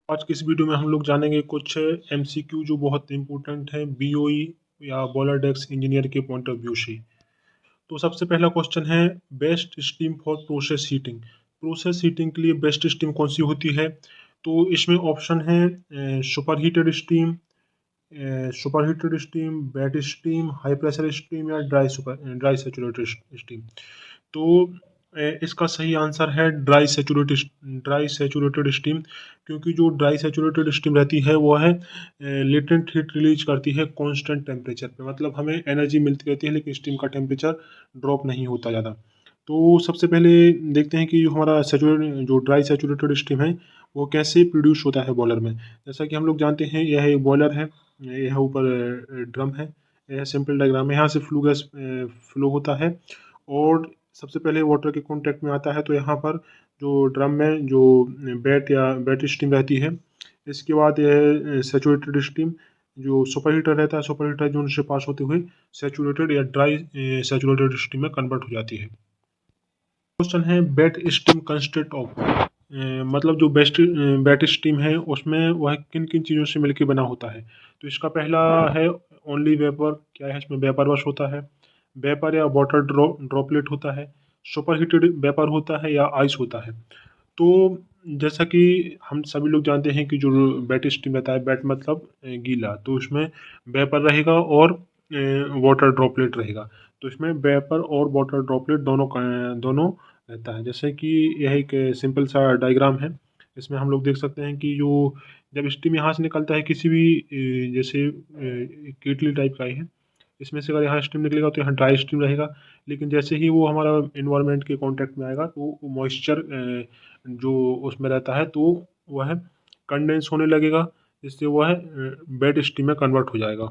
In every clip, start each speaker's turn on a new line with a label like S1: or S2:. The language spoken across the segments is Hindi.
S1: आज की इस वीडियो में हम लोग जानेंगे कुछ एमसीक्यू जो बहुत इंपॉर्टेंट है बीओई या बॉयलर डेस्क इंजीनियर के पॉइंट ऑफ व्यू से। तो सबसे पहला क्वेश्चन है, best steam for process heating. Process heating के लिए बेस्ट स्टीम कौन सी होती है? तो इसमें ऑप्शन है super heated steam, wet steam, high pressure steam या ड्राई सैचुरेटेड स्टीम। तो इसका सही आंसर है ड्राई सैचुरेटेड स्टीम। क्योंकि जो ड्राई सैचुरेटेड स्टीम रहती है वो है लेटेंट हीट रिलीज करती है कांस्टेंट टेम्परेचर पे, मतलब हमें एनर्जी मिलती रहती है लेकिन स्टीम का टेम्परेचर ड्रॉप नहीं होता ज़्यादा। तो सबसे पहले देखते हैं कि जो हमारा जो ड्राई सैचुरेटेड स्टीम है वो कैसे प्रोड्यूस होता है बॉयलर में। जैसा कि हम लोग जानते हैं यह एक बॉयलर है, यह ऊपर ड्रम है, यह सिंपल डायग्राम है। यहाँ से फ्लू गैस फ्लो होता है और सबसे पहले वाटर के कांटेक्ट में आता है। तो यहाँ पर जो ड्रम में जो वेट स्टीम रहती है, इसके बाद यह सैचुरेटेड स्टीम जो सुपर हीटर रहता है, सुपर हीटर जोन से पास होते हुए सैचुरेटेड या ड्राई सैचुरेटेड स्टीम में कन्वर्ट हो जाती है। क्वेश्चन है, बेट स्टीम कंसिस्ट ऑफ, मतलब जो बेट स्टीम है उसमें वह किन किन चीज़ों से मिलकर बना होता है? तो इसका पहला है ओनली वेपर। क्या है इसमें? वेपर बस होता है, वेपर या वाटर ड्रॉपलेट होता है, सुपर हीटेड वेपर होता है या आइस होता है। तो जैसा कि हम सभी लोग जानते हैं कि जो वेट स्टीम रहता है, वेट मतलब गीला, तो उसमें वेपर रहेगा और वाटर ड्रॉपलेट रहेगा। तो इसमें वेपर और वाटर ड्रॉपलेट दोनों रहता है। जैसे कि यह एक सिंपल सा डायग्राम है, इसमें हम लोग देख सकते हैं कि जो जब स्टीम यहाँ से निकलता है किसी भी जैसे केटली टाइप का ही है, इसमें से अगर यहाँ स्टीम निकलेगा तो यहाँ ड्राई स्टीम रहेगा। लेकिन जैसे ही वो हमारा इन्वायरमेंट के कांटेक्ट में आएगा तो मॉइस्चर जो उसमें रहता है तो वह कंडेंस होने लगेगा, जिससे वह वेट स्टीम में कन्वर्ट हो जाएगा।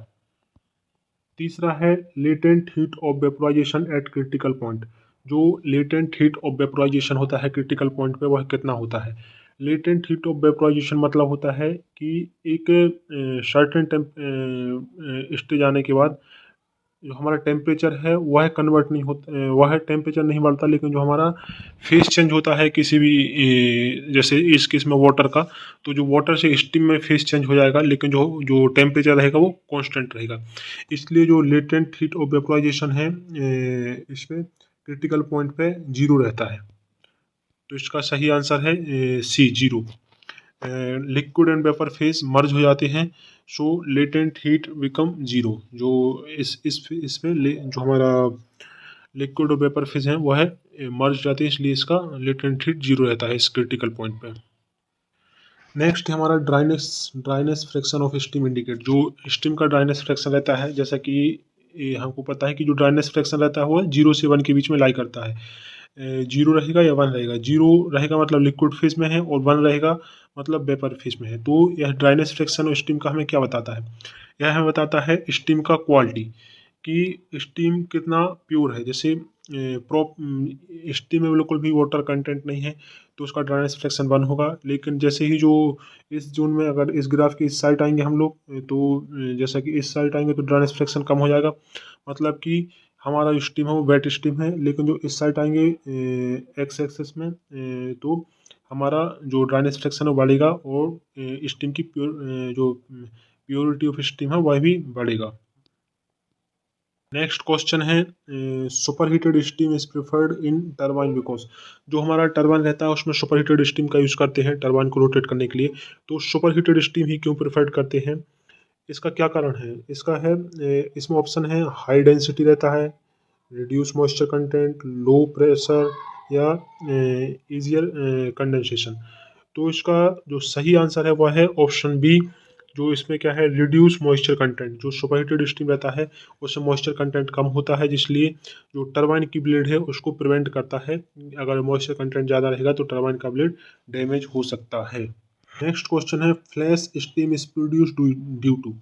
S1: तीसरा है latent heat of vaporisation eight critical point. जो लेटेंट हीट ऑफ वेपोराइजेशन होता है क्रिटिकल पॉइंट पे, वह कितना होता है? लेटेंट हीट ऑफ वेपोराइजेशन मतलब होता है कि एक सर्टेन स्टेज आने के बाद जो हमारा टेम्परेचर है वह कन्वर्ट नहीं होता, वह टेम्परेचर नहीं बढ़ता, लेकिन जो हमारा फेस चेंज होता है किसी भी जैसे इस केस में वाटर का, तो जो वाटर से स्टीम में फेस चेंज हो जाएगा, लेकिन जो जो टेम्परेचर रहेगा वो कांस्टेंट रहेगा। इसलिए जो लेटेंट हीट ऑफ वेपोराइजेशन है इसमें क्रिटिकल पॉइंट पे जीरो रहता है। तो इसका सही आंसर है C, zero. Liquid and vapour phase merge हो जाते हैं, so latent heat become zero. जो इसमें जो हमारा लिक्विड और वेपर फेज है वह मर्ज जाते हैं, इसलिए इसका लेटेंट हीट जीरो रहता है इस क्रिटिकल पॉइंट पे। नेक्स्ट है हमारा dryness fraction of steam indicate. जो स्टीम का ड्राइनेस फ्रैक्शन रहता है, जैसा कि हमको पता है कि जो ड्राइनेस फ्रैक्शन रहता है वो 0 से 1 के बीच में लाई करता है। 0 रहेगा या 1 रहेगा? 0 रहेगा मतलब लिक्विड फेज में है और 1 रहेगा मतलब वेपर फेज में है। तो यह ड्राइनेस फ्रैक्शन ऑफ स्टीम का हमें क्या बताता है? यह हमें बताता है स्टीम का क्वालिटी, कि स्टीम कितना प्योर है। जैसे प्रोप स्टीम में बिल्कुल भी वाटर कंटेंट नहीं है तो उसका ड्राइनेस फ्रैक्शन 1 होगा। लेकिन जैसे ही जो इस जोन में, अगर इस ग्राफ की इस साइड आएंगे हम लोग, तो जैसा कि इस साइड आएंगे तो ड्राइनेस फ्रैक्शन कम हो जाएगा, मतलब कि हमारा जो स्टीम है वो वेट स्टीम है। लेकिन जो इस साइड आएंगे एक्स एक्सेस में, तो हमारा जो ड्राइनेस फ्रैक्शन है वो बढ़ेगा और स्टीम की जो प्योरिटी ऑफ स्टीम है वह भी बढ़ेगा। नेक्स्ट क्वेश्चन है, super heated steam is preferred in turbine because. जो हमारा टरबाइन रहता है उसमें सुपर हीटेड स्टीम का यूज़ करते हैं टरबाइन को रोटेट करने के लिए। तो सुपर हीटेड स्टीम ही क्यों प्रेफर्ड करते हैं? इसका क्या कारण है? इसका है इसमें ऑप्शन है हाई डेंसिटी रहता है, reduce moisture content, low pressure या इजियर कंडेंसेशन। तो इसका जो सही आंसर है वह है ऑप्शन बी। जो इसमें क्या है, रिड्यूस मॉइस्चर कंटेंट। जो सुपरहीटेड स्टीम रहता है उसमें मॉइस्चर कंटेंट कम होता है, जिसलिए जो टरबाइन की ब्लेड है उसको प्रिवेंट करता है। अगर मॉइस्चर कंटेंट ज़्यादा रहेगा तो टरबाइन का ब्लेड डैमेज हो सकता है। नेक्स्ट क्वेश्चन है, flash steam is produce due to.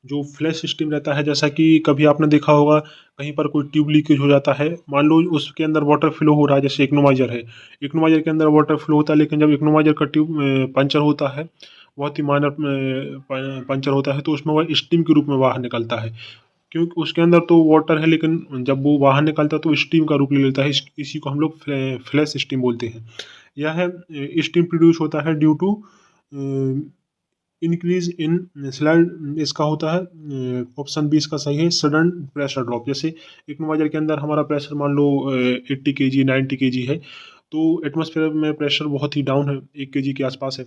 S1: जो फ्लैश स्टीम रहता है, जैसा कि कभी आपने देखा होगा कहीं पर कोई ट्यूब लीकेज हो जाता है, मान लो उसके अंदर वाटर फ्लो हो रहा है, जैसे इकोनोमाइजर है, इकोनोमाइजर के अंदर वाटर फ्लो होता है, लेकिन जब इकोनोमाइजर का ट्यूब पंचर होता है, बहुत ही माइनर पंचर होता है, तो उसमें वह स्टीम के रूप में बाहर निकलता है। क्योंकि उसके अंदर तो वाटर है, लेकिन जब वो बाहर निकलता है तो स्टीम का रूप ले लेता है। इसी को हम लोग फ्लैश स्टीम बोलते हैं। यह है स्टीम प्रोड्यूस होता है due to increase in slide इसका होता है ऑप्शन बी इसका सही है सडन प्रेशर ड्रॉप। जैसे इक्विलाइजर के अंदर हमारा प्रेशर मान लो 80 kg 90 kg है, तो एटमॉस्फेयर में प्रेशर बहुत ही डाउन है, 1 kg के आसपास है।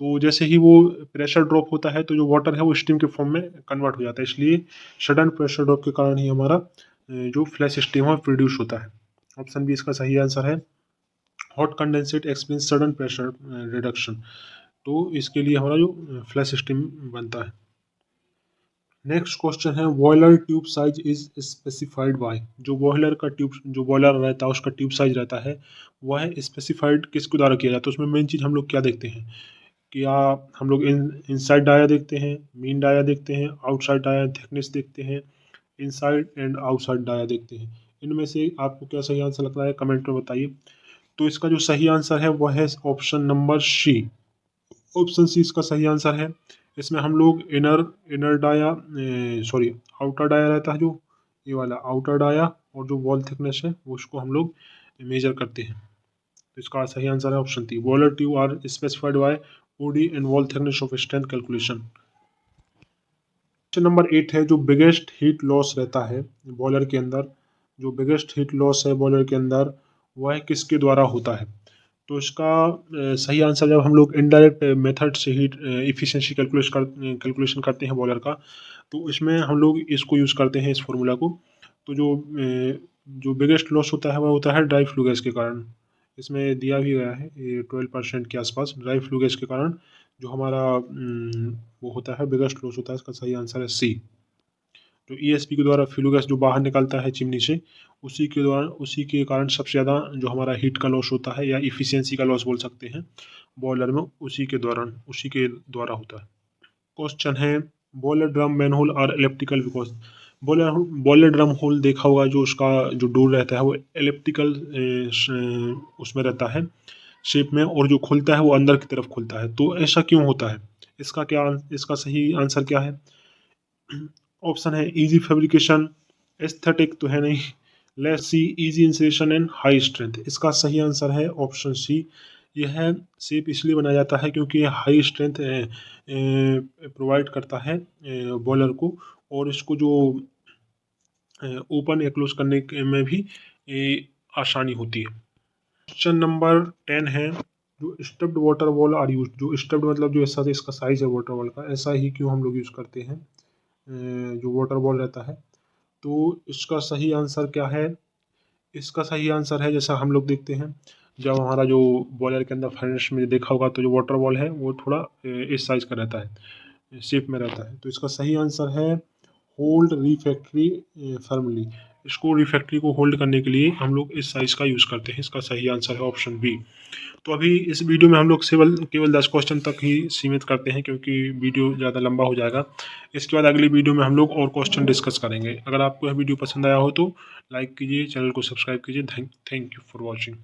S1: तो जैसे ही वो प्रेशर ड्रॉप होता है तो जो वाटर है वो स्टीम के फॉर्म में कन्वर्ट हो जाता है, इसलिए सडन प्रेशर ड्रॉप के कारण ही हमारा जो फ्लैश स्टीम है प्रोड्यूस होता है। ऑप्शन बी इसका सही आंसर है। Hot condensate experience sudden pressure reduction, तो इसके लिए हमारा जो फ्लैश स्टीम बनता है। नेक्स्ट क्वेश्चन है boiler tube size is specified by. जो बॉयलर का ट्यूब जो बॉयलर रहता है उसका ट्यूब साइज रहता है वह स्पेसिफाइड किसके द्वारा किया जाता है। उसमें मेन चीज़ हम लोग क्या देखते हैं, क्या हम लोग इनसाइड डाया देखते हैं, मीन डाया देखते हैं, आउटसाइड डाया थिकनेस देखते हैं, इनसाइड एंड आउटसाइड डाया देखते हैं। इनमें से आपको क्या सही आंसर लग रहा है कमेंट में बताइए। तो इसका जो सही आंसर है वह है option number C. Option C इसका सही आंसर है। इसमें हम लोग inner inner dia sorry outer dia रहता है, जो ये वाला आउटर डाया और जो वॉल थिकनेस है वो उसको हम लोग मेजर करते हैं। तो इसका सही आंसर है option D. Boiler tube are specified by OD and wall thickness of strength calculation. Question number 8 है जो बिगेस्ट हीट लॉस रहता है बॉयलर के अंदर, जो बिगेस्ट हीट लॉस है बॉयलर के अंदर वह किसके द्वारा होता है। तो इसका सही आंसर जब हम लोग इनडायरेक्ट मेथड से हीट इफिशिएंसी कैलकुलेशन करते हैं बॉयलर का, तो इसमें हम लोग इसको यूज़ करते हैं इस फॉर्मूला को। तो जो बिगेस्ट लॉस होता है वह होता है ड्राई फ्लू गैस के कारण। इसमें दिया भी गया है ये 12% के आसपास ड्राई फ्लू गैस के कारण जो हमारा वो होता है बिगेस्ट लॉस होता है। इसका सही आंसर है सी। जो ईएसपी के द्वारा फ्लू गैस जो बाहर निकलता है चिमनी से, उसी के कारण सबसे ज़्यादा जो हमारा हीट का लॉस होता है या इफिशियंसी का लॉस बोल सकते हैं बॉयलर में, उसी के द्वारा होता है। क्वेश्चन है boiler drum manhole are elliptical because. Boiler drum hole देखा होगा, जो उसका जो डोर रहता है वो एलिप्टिकल उसमें रहता है शेप में, और जो खुलता है वो अंदर की तरफ खुलता है। तो ऐसा क्यों होता है, इसका सही आंसर क्या है। ऑप्शन है इजी फैब्रिकेशन, एस्थेटिक तो है नहीं, less see easy insulation and high strength. इसका सही आंसर है ऑप्शन सी। यह शेप इसलिए बनाया जाता है क्योंकि यह हाई स्ट्रेंथ प्रोवाइड करता है बॉलर को, और इसको जो ओपन या क्लोज करने में भी आसानी होती है। क्वेश्चन नंबर 10 है जो stuffed water ball are use. जो स्टफ्ड मतलब जो ऐसा इसका साइज है वाटर बॉल का, ऐसा ही क्यों हम लोग यूज़ करते हैं जो वाटर बॉल रहता है। तो इसका सही आंसर क्या है। इसका सही आंसर है जैसा हम लोग देखते हैं जब हमारा जो बॉलर के अंदर फाइनेंस में देखा होगा तो जो वाटर बॉल है वो थोड़ा इस साइज का रहता है, शेप में रहता है। तो इसका सही आंसर है होल्ड रिफैक्ट्री फर्मली। इसको रिफैक्ट्री को होल्ड करने के लिए हम लोग इस साइज का यूज़ करते हैं। इसका सही आंसर है ऑप्शन बी। तो अभी इस वीडियो में हम लोग केवल 10 क्वेश्चन तक ही सीमित करते हैं क्योंकि वीडियो ज़्यादा लंबा हो जाएगा। इसके बाद अगली वीडियो में हम लोग और क्वेश्चन डिस्कस करेंगे। अगर आपको यह वीडियो पसंद आया हो तो लाइक कीजिए, चैनल को सब्सक्राइब कीजिए। Thank you for watching.